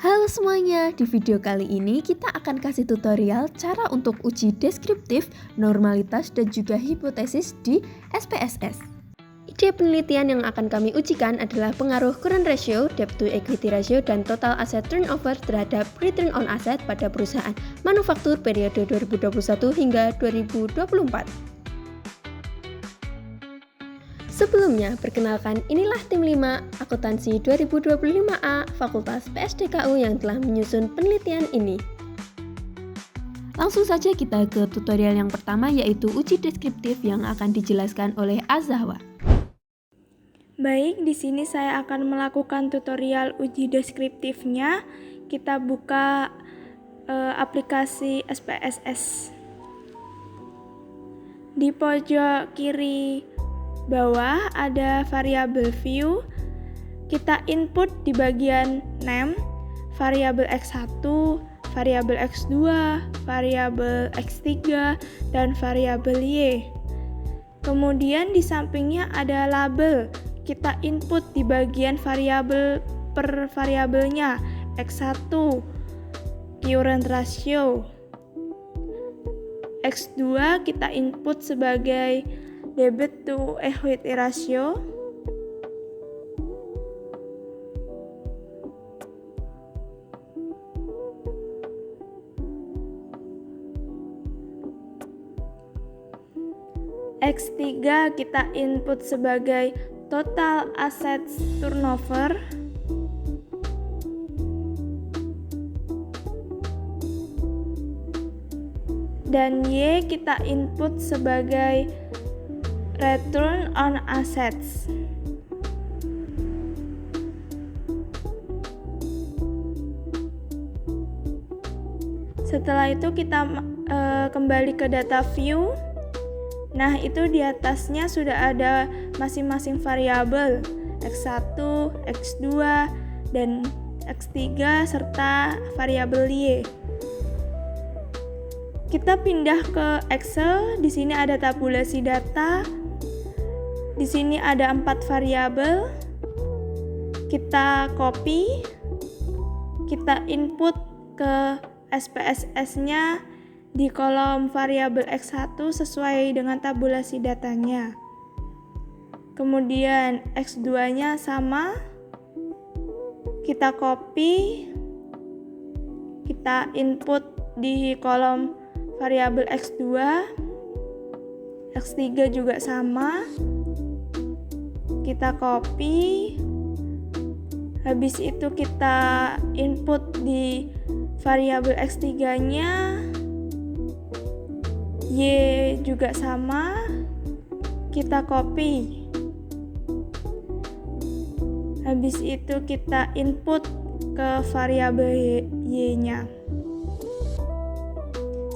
Halo semuanya, di video kali ini kita akan kasih tutorial cara untuk uji deskriptif, normalitas, dan juga hipotesis di SPSS. Ide penelitian yang akan kami ujikan adalah pengaruh current ratio, debt to equity ratio, dan total asset turnover terhadap return on asset pada perusahaan manufaktur periode 2021 hingga 2024. Sebelumnya, perkenalkan inilah tim 5 akuntansi 2025A Fakultas PSDKU yang telah menyusun penelitian ini. Langsung saja kita ke tutorial yang pertama, yaitu uji deskriptif yang akan dijelaskan oleh Azahwa. Baik, di sini saya akan melakukan tutorial uji deskriptifnya. Kita buka aplikasi SPSS. Di pojok kiri bawah ada variabel view. Kita input di bagian name, variabel X1, variabel X2, variabel X3, dan variabel Y. Kemudian di sampingnya ada label. Kita input di bagian variabel per variabelnya, X1, current ratio. X2 kita input sebagai debit to equity ratio. X3 kita input sebagai total assets turnover. Dan Y kita input sebagai return on assets. Setelah itu kita kembali ke data view. Nah, itu di atasnya sudah ada masing-masing variabel X1, X2, dan X3 serta variabel Y. Kita pindah ke Excel. Di sini ada tabulasi data. Di sini ada 4 variabel. Kita copy. Kita input ke SPSS-nya di kolom variabel X1 sesuai dengan tabulasi datanya. Kemudian X2-nya sama. Kita copy. Kita input di kolom variabel X2. X3 juga sama. Kita copy. Habis itu kita input di variabel X3-nya. Y juga sama. Kita copy. Habis itu kita input ke variabel Y-nya.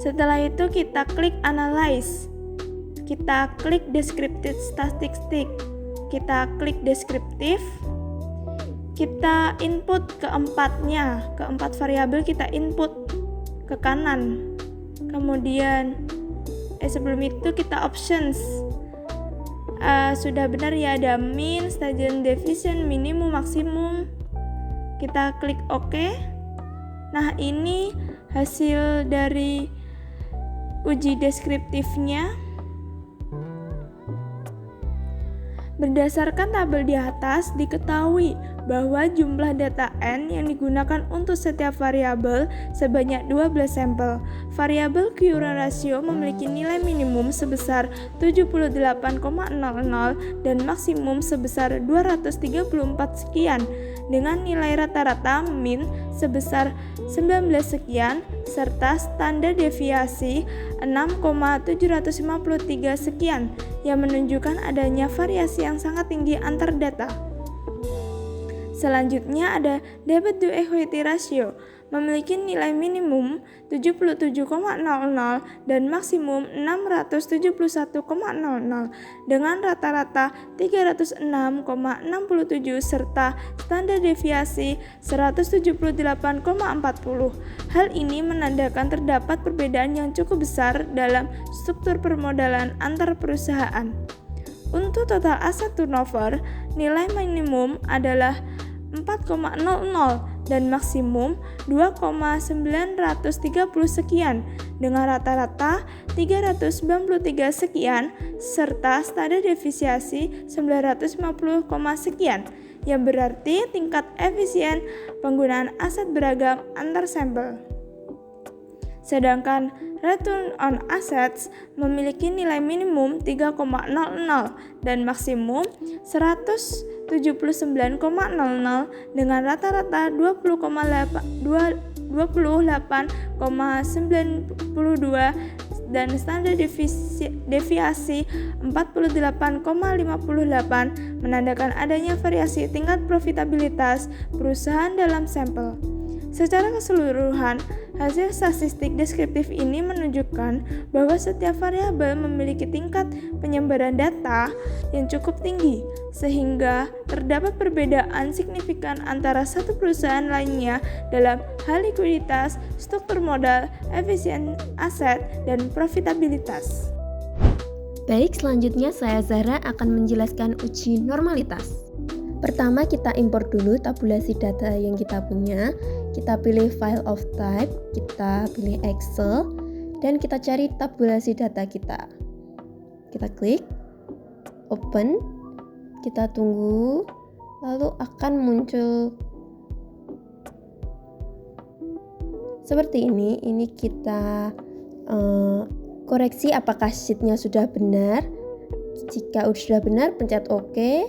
Setelah itu kita klik analyze. Kita klik descriptive statistic. Kita klik deskriptif. Kita input keempatnya, keempat variabel kita input ke kanan. Kemudian sebelum itu kita options. Sudah benar ya, ada mean, standard deviation, minimum, maksimum. Kita klik OK. Nah, ini hasil dari uji deskriptifnya. Berdasarkan tabel di atas, diketahui bahwa jumlah data N yang digunakan untuk setiap variabel sebanyak 12 sampel. Variabel current ratio memiliki nilai minimum sebesar 78,00 dan maksimum sebesar 234 sekian, dengan nilai rata-rata min sebesar 19 sekian, serta standar deviasi 6,753 sekian, yang menunjukkan adanya variasi yang sangat tinggi antar data. Selanjutnya ada debit to equity ratio, memiliki nilai minimum 77,00 dan maksimum 671,00 dengan rata-rata 306,67 serta standar deviasi 178,40. Hal ini menandakan terdapat perbedaan yang cukup besar dalam struktur permodalan antar perusahaan. Untuk total aset turnover, nilai minimum adalah 4,00 dan maksimum 2,930 sekian dengan rata-rata 393 sekian serta standar deviasi 950, sekian yang berarti tingkat efisien penggunaan aset beragam antar sampel. Sedangkan return on assets memiliki nilai minimum 3,00 dan maksimum 179,00 dengan rata-rata 28,92 dan standar deviasi 48,58 menandakan adanya variasi tingkat profitabilitas perusahaan dalam sampel. Secara keseluruhan, hasil statistik deskriptif ini menunjukkan bahwa setiap variabel memiliki tingkat penyebaran data yang cukup tinggi, sehingga terdapat perbedaan signifikan antara satu perusahaan lainnya dalam hal likuiditas, struktur modal, efisien aset, dan profitabilitas. Baik, selanjutnya saya Zahra akan menjelaskan uji normalitas. Pertama, kita import dulu tabulasi data yang kita punya. Kita pilih file of type, kita pilih Excel, dan kita cari tabulasi data kita. Kita klik, open, kita tunggu, lalu akan muncul seperti ini. Ini kita koreksi apakah sheetnya sudah benar. Jika sudah benar, pencet OK.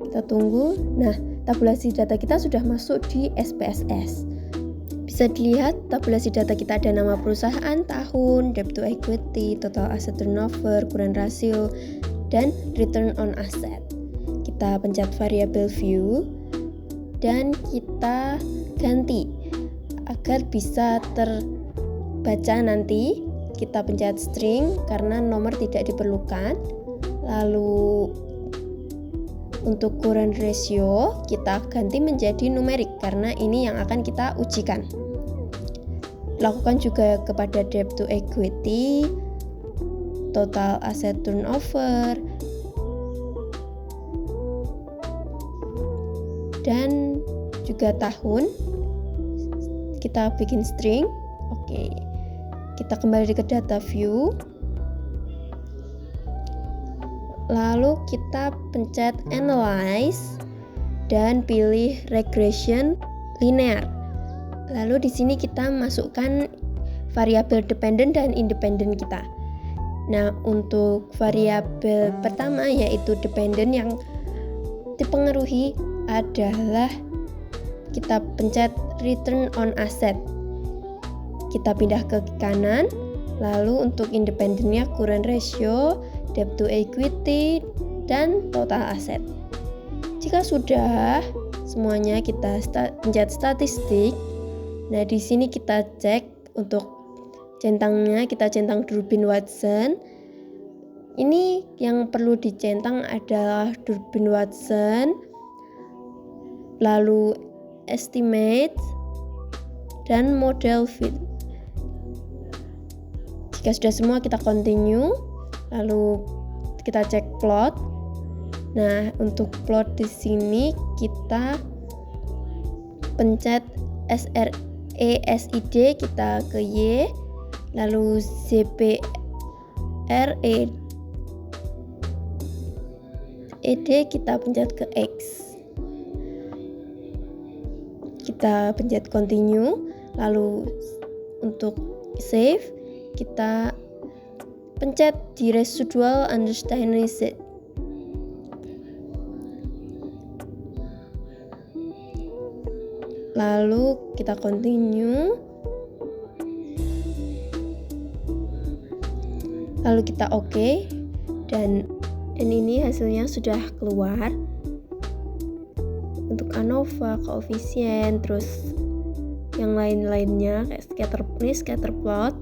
Kita tunggu. Nah, tabulasi data kita sudah masuk di SPSS. Bisa dilihat tabulasi data kita ada nama perusahaan, tahun, debt to equity, total asset turnover, current ratio, dan return on asset. Kita pencet variable view dan kita ganti agar bisa terbaca nanti. Kita pencet string karena nomor tidak diperlukan. Lalu untuk current ratio kita ganti menjadi numerik karena ini yang akan kita ujikan. Lakukan juga kepada debt to equity, total asset turnover, dan juga tahun. Kita bikin string. Oke. Kita kembali ke data view. Lalu kita pencet analyze dan pilih regression linear. Lalu di sini kita masukkan variabel dependent dan independent kita. Nah, untuk variabel pertama yaitu dependent yang dipengaruhi adalah kita pencet return on asset. Kita pindah ke kanan. Lalu untuk independennya current ratio, debt to equity, dan total asset. Jika sudah semuanya, kita pencet statistik. Nah, di sini kita cek untuk centangnya, kita centang Durbin Watson. Ini yang perlu dicentang adalah Durbin Watson, lalu estimate, dan model fit. Jika sudah semua, kita continue. Lalu kita cek plot. Nah, untuk plot di sini kita pencet SRE SID kita ke Y, lalu ZPRE ED kita pencet ke X. Kita pencet continue, lalu untuk save kita pencet di residual understanding set. Lalu kita continue. Lalu kita OK. Dan ini hasilnya sudah keluar. Untuk ANOVA, koefisien, terus yang lain-lainnya kayak scatter plot.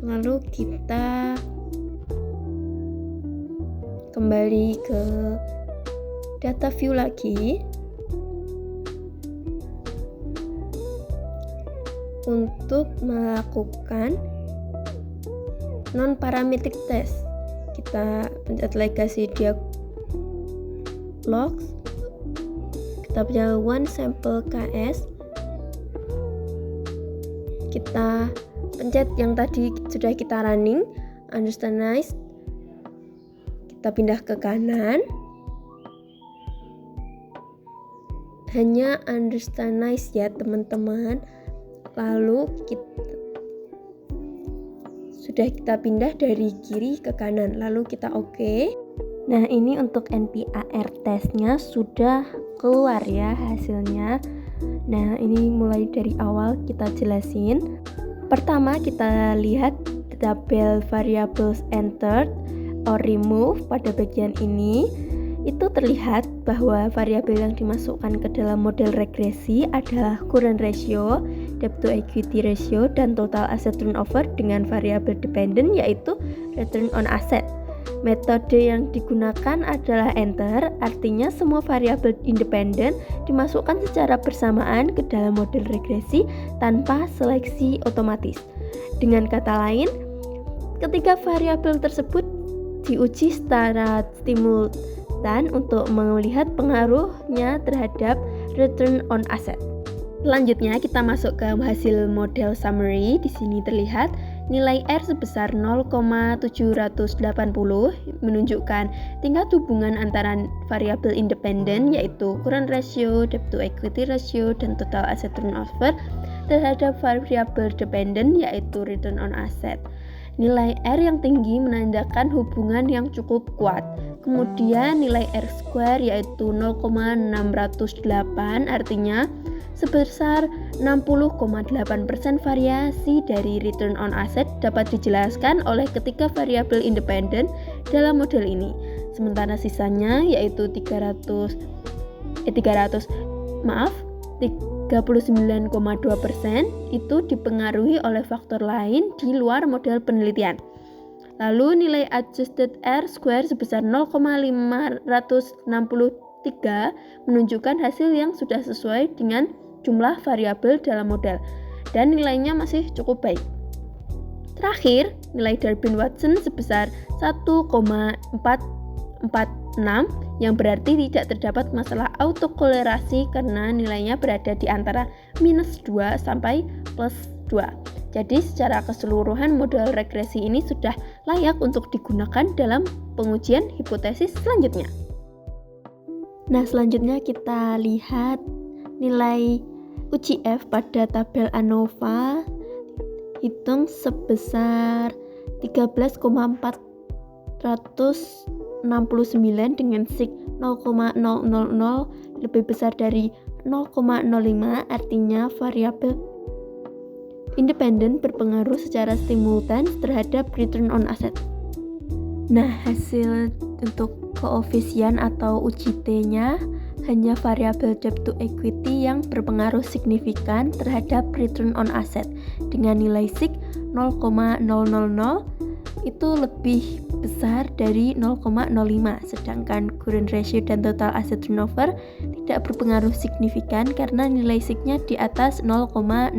Lalu kita kembali ke data view lagi untuk melakukan non-parametric test. Kita pencet legacy dialog, Kita punya one sample KS. Kita pencet yang tadi sudah kita running, understand nice. Kita pindah ke kanan. Hanya understand nice ya teman-teman. Lalu kita pindah dari kiri ke kanan, lalu kita oke. Nah, ini untuk NPAR testnya sudah keluar ya hasilnya. Nah, ini mulai dari awal kita jelasin. Pertama, kita lihat tabel variables entered or removed pada bagian ini. Itu terlihat bahwa variabel yang dimasukkan ke dalam model regresi adalah current ratio, debt to equity ratio, dan total asset turnover dengan variabel dependent yaitu return on asset. Metode yang digunakan adalah enter, artinya semua variabel independen dimasukkan secara bersamaan ke dalam model regresi tanpa seleksi otomatis. Dengan kata lain, ketiga variabel tersebut diuji secara simultan untuk melihat pengaruhnya terhadap return on asset. Selanjutnya kita masuk ke hasil model summary. Di sini terlihat nilai R sebesar 0,780 menunjukkan tingkat hubungan antara variabel independen yaitu current ratio, debt to equity ratio, dan total asset turnover terhadap variabel dependent yaitu return on asset. Nilai R yang tinggi menandakan hubungan yang cukup kuat. Kemudian nilai R square yaitu 0,608 artinya sebesar 60,8% variasi dari return on asset dapat dijelaskan oleh ketiga variabel independen dalam model ini. Sementara sisanya yaitu 39,2% itu dipengaruhi oleh faktor lain di luar model penelitian. Lalu nilai adjusted R square sebesar 0,563 menunjukkan hasil yang sudah sesuai dengan jumlah variabel dalam model dan nilainya masih cukup baik. Terakhir, nilai Durbin-Watson sebesar 1,446 yang berarti tidak terdapat masalah autokolerasi karena nilainya berada di antara -2 sampai +2. Jadi secara keseluruhan model regresi ini sudah layak untuk digunakan dalam pengujian hipotesis selanjutnya. Nah, selanjutnya kita lihat nilai uji F pada tabel ANOVA hitung sebesar 13,469 dengan sig 0,000 lebih besar dari 0,05 artinya variabel independen berpengaruh secara simultan terhadap return on asset. Nah, hasil untuk koefisien atau uji T-nya hanya variabel debt to equity yang berpengaruh signifikan terhadap return on asset dengan nilai sig 0,000 itu lebih besar dari 0,05, sedangkan current ratio dan total asset turnover tidak berpengaruh signifikan karena nilai sig-nya di atas 0,05.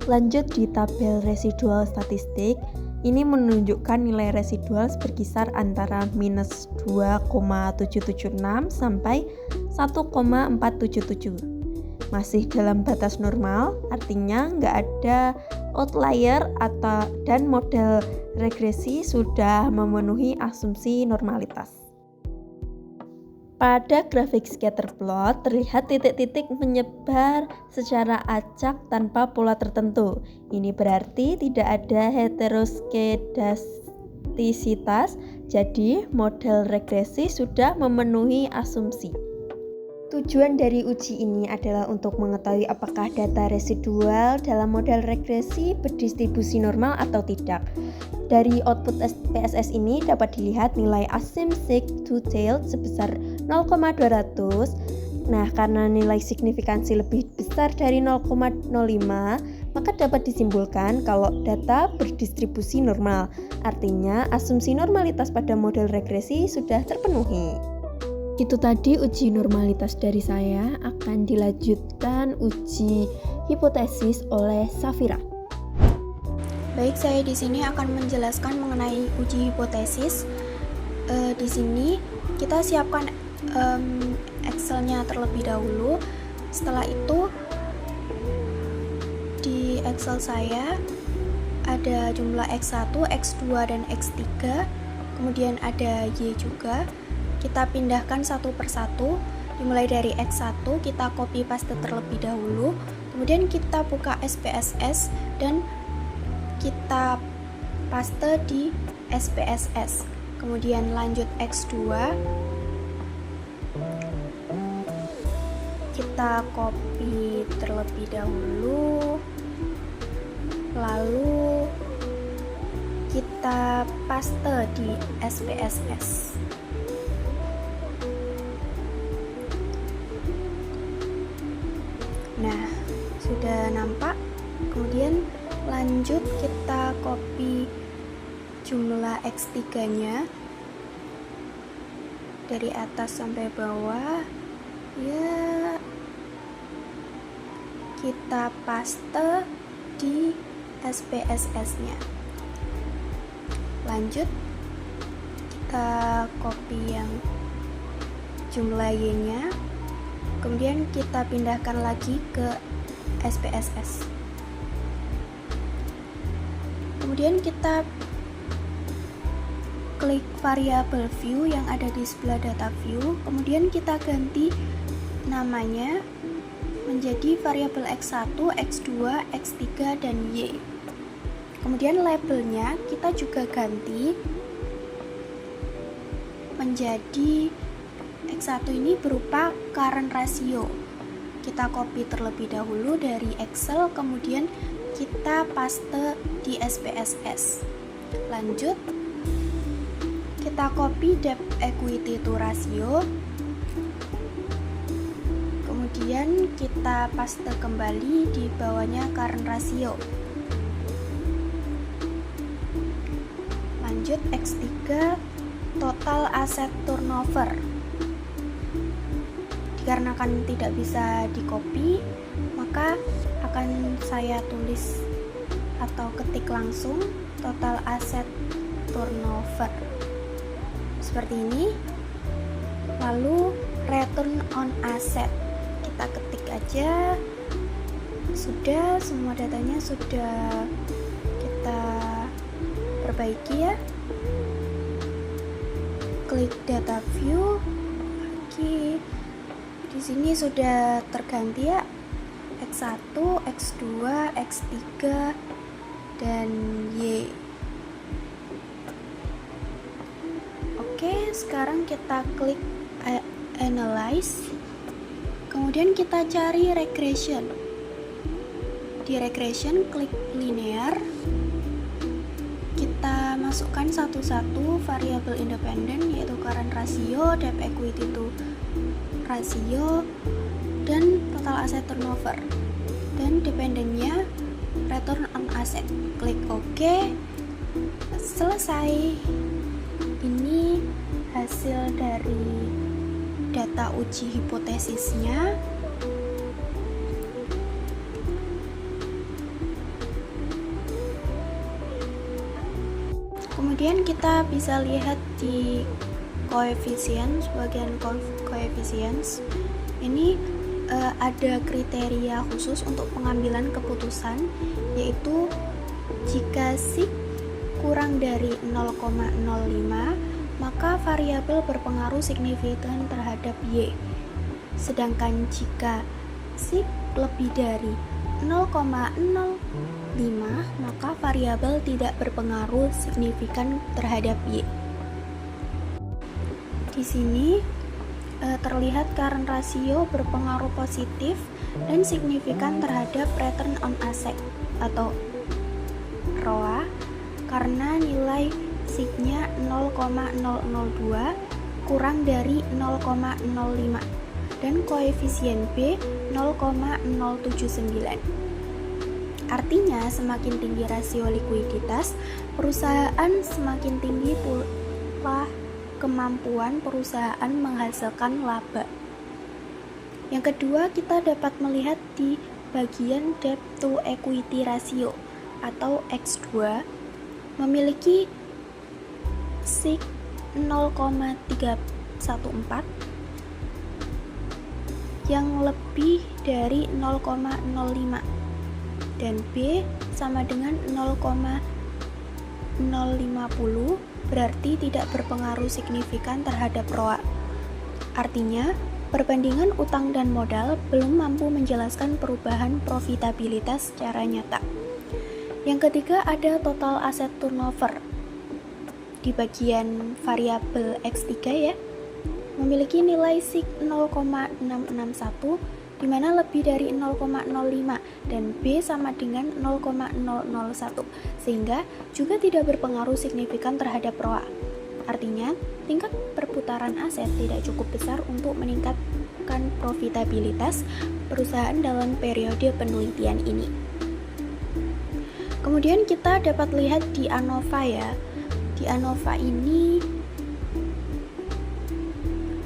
Lanjut di tabel residual statistik, ini menunjukkan nilai residual berkisar antara -2,776 sampai 1,477. Masih dalam batas normal, artinya nggak ada outlier dan model regresi sudah memenuhi asumsi normalitas. Pada grafik scatter plot terlihat titik-titik menyebar secara acak tanpa pola tertentu. Ini berarti tidak ada heteroskedastisitas, jadi model regresi sudah memenuhi asumsi. Tujuan dari uji ini adalah untuk mengetahui apakah data residual dalam model regresi berdistribusi normal atau tidak. Dari output PSS ini dapat dilihat nilai assumed sig two-tailed sebesar 0,200. Nah, karena nilai signifikansi lebih besar dari 0,05, maka dapat disimpulkan kalau data berdistribusi normal. Artinya, asumsi normalitas pada model regresi sudah terpenuhi. Itu tadi uji normalitas dari saya. Akan dilanjutkan uji hipotesis oleh Safira. Baik, saya di sini akan menjelaskan mengenai uji hipotesis. Di sini kita siapkan Excel-nya terlebih dahulu. Setelah itu di Excel saya ada jumlah X1, X2, dan X3, kemudian ada Y juga. Kita pindahkan satu persatu. Dimulai dari X1 kita copy paste terlebih dahulu, kemudian kita buka SPSS dan kita paste di SPSS. Kemudian lanjut X2, kita copy terlebih dahulu, lalu kita paste di SPSS. Nah, sudah nampak. Kemudian lanjut kita copy jumlah X3-nya dari atas sampai bawah. Ya, kita paste di SPSS-nya. Lanjut kita copy yang jumlah Y-nya, kemudian kita pindahkan lagi ke SPSS. Kemudian kita klik variable view yang ada di sebelah data view, kemudian kita ganti namanya menjadi variabel X1, X2, X3, dan Y. Kemudian labelnya kita juga ganti menjadi X1 ini berupa current ratio. Kita copy terlebih dahulu dari Excel, kemudian kita paste di SPSS. Lanjut kita copy debt equity to ratio, kemudian kita paste kembali di bawahnya current ratio. Lanjut X3 total asset turnover. Dikarenakan tidak bisa di copy, maka akan saya tulis atau ketik langsung total asset turnover seperti ini. Lalu return on asset kita ketik aja. Sudah, semua datanya sudah kita perbaiki ya. Klik data view. Oke, di sini sudah terganti ya, X1, X2, X3, dan Y. Oke, sekarang kita klik analyze, kemudian kita cari regression. Di regression klik linear, kita masukkan satu-satu variabel independen yaitu current ratio, debt equity to ratio, dan total asset turnover, dan dependennya return on asset. Klik OK. Selesai. Ini hasil dari data uji hipotesisnya. Kemudian kita bisa lihat di coefficients, bagian coefficients ini ada kriteria khusus untuk pengambilan keputusan, yaitu jika sig kurang dari 0,05 maka variabel berpengaruh signifikan terhadap Y, sedangkan jika sig lebih dari 0,05 maka variabel tidak berpengaruh signifikan terhadap Y. Di sini terlihat current ratio berpengaruh positif dan signifikan terhadap return on asset atau ROA karena nilai sig-nya 0,002 kurang dari 0,05 dan koefisien B 0,079. Artinya semakin tinggi rasio likuiditas perusahaan, semakin tinggi pula kemampuan perusahaan menghasilkan laba. Yang kedua, kita dapat melihat di bagian debt to equity ratio atau X2 memiliki sig 0,314 yang lebih dari 0,05 dan B sama dengan 0,050 berarti tidak berpengaruh signifikan terhadap ROA. Artinya, perbandingan utang dan modal belum mampu menjelaskan perubahan profitabilitas secara nyata. Yang ketiga ada total asset turnover. Di bagian variabel X3 ya, memiliki nilai SIG 0,661 di mana lebih dari 0,05 dan B sama dengan 0,001 sehingga juga tidak berpengaruh signifikan terhadap ROA. Artinya, tingkat perputaran aset tidak cukup besar untuk meningkatkan profitabilitas perusahaan dalam periode penelitian ini. Kemudian kita dapat lihat di ANOVA ya. Di ANOVA ini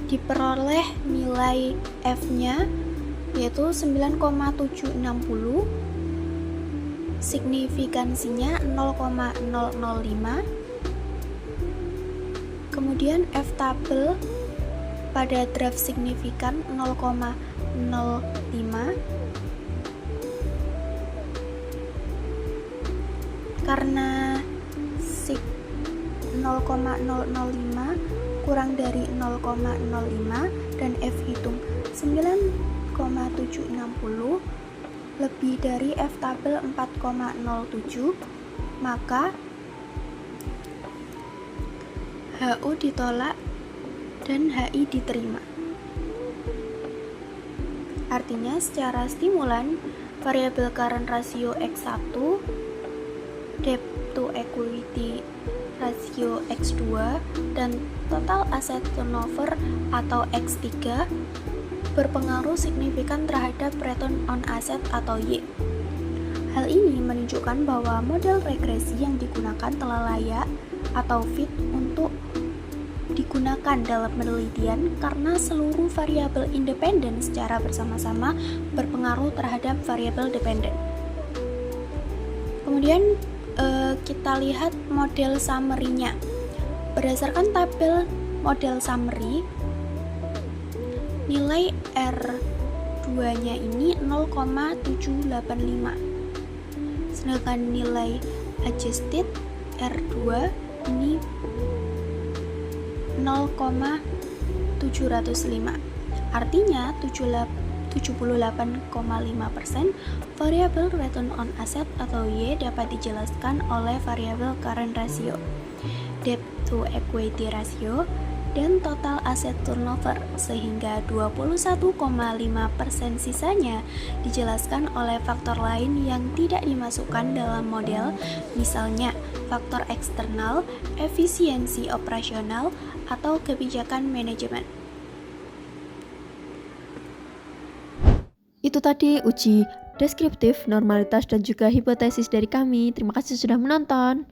diperoleh nilai F-nya yaitu 9,760, signifikansinya 0,005. Kemudian F tabel pada draft signifikan 0,05. Karena SIG 0,005 kurang dari 0,05 dan F hitung 9,760 lebih dari F tabel 4,07, maka HU ditolak dan HI diterima. Artinya secara stimulan, variabel current ratio X1, debt to equity ratio X2, dan total asset turnover atau X3 berpengaruh signifikan terhadap return on asset atau Y. Hal ini menunjukkan bahwa model regresi yang digunakan telah layak atau fit untuk digunakan dalam penelitian karena seluruh variabel independen secara bersama-sama berpengaruh terhadap variabel dependen. Kemudian kita lihat model summary-nya. Berdasarkan tabel model summary, nilai R2-nya ini 0,785. Sedangkan nilai adjusted R2 ini 0,705. Artinya 78,5% variabel return on asset atau Y dapat dijelaskan oleh variabel current ratio, debt to equity ratio, dan total asset turnover, sehingga 21,5% sisanya dijelaskan oleh faktor lain yang tidak dimasukkan dalam model, misalnya faktor eksternal, efisiensi operasional, atau kebijakan manajemen. Itu tadi uji deskriptif, normalitas, dan juga hipotesis dari kami. Terima kasih sudah menonton.